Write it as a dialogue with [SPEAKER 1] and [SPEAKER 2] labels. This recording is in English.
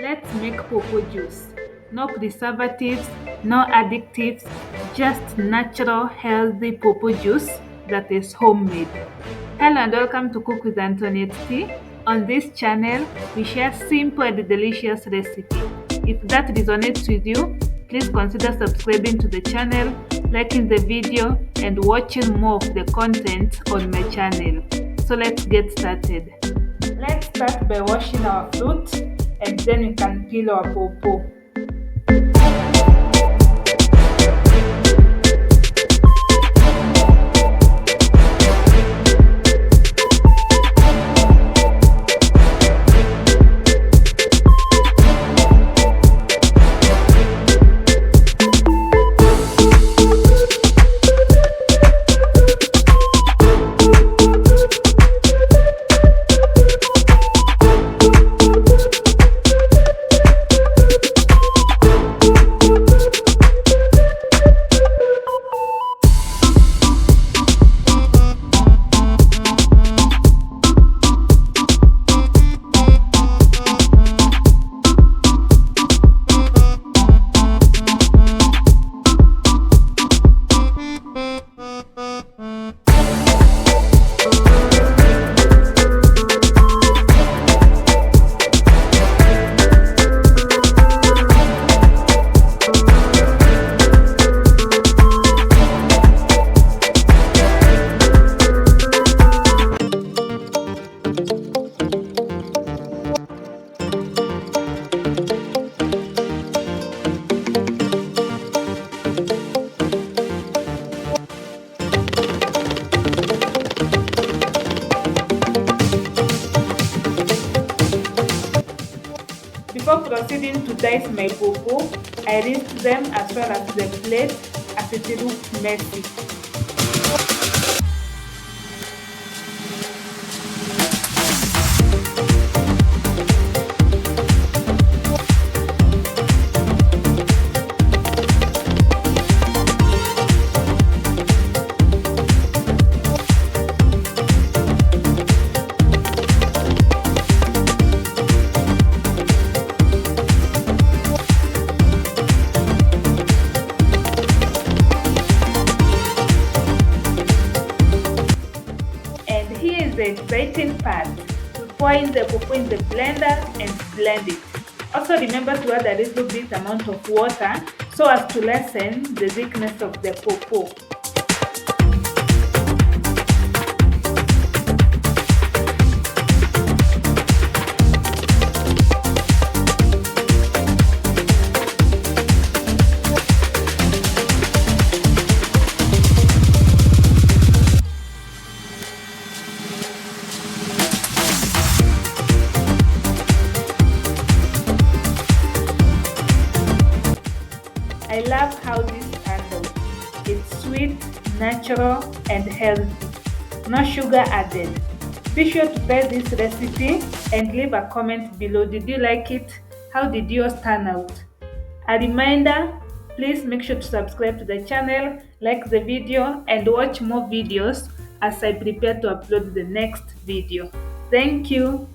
[SPEAKER 1] Let's make pawpaw juice. No preservatives, no additives, just natural, healthy pawpaw juice that is homemade. Hello and welcome to Cook with Antoniette. On this channel, we share simple and delicious recipes. If that resonates with you, please consider subscribing to the channel, liking the video, and watching more of the content on my channel. So let's get started. Let's start by washing our fruit and then we can peel our pawpaw. Before proceeding to dice my pawpaw, I rinsed them as well as the plate as it looked messy. The exciting part, to pour in the pawpaw in the blender and blend it. Also remember to add a little bit amount of water so as to lessen the thickness of the pawpaw. I love how this turned out. It's sweet, natural, and healthy. No sugar added. Be sure to try this recipe and leave a comment below. Did you like it? How did yours turn out? A reminder, please make sure to subscribe to the channel, like the video, and watch more videos as I prepare to upload the next video. Thank you.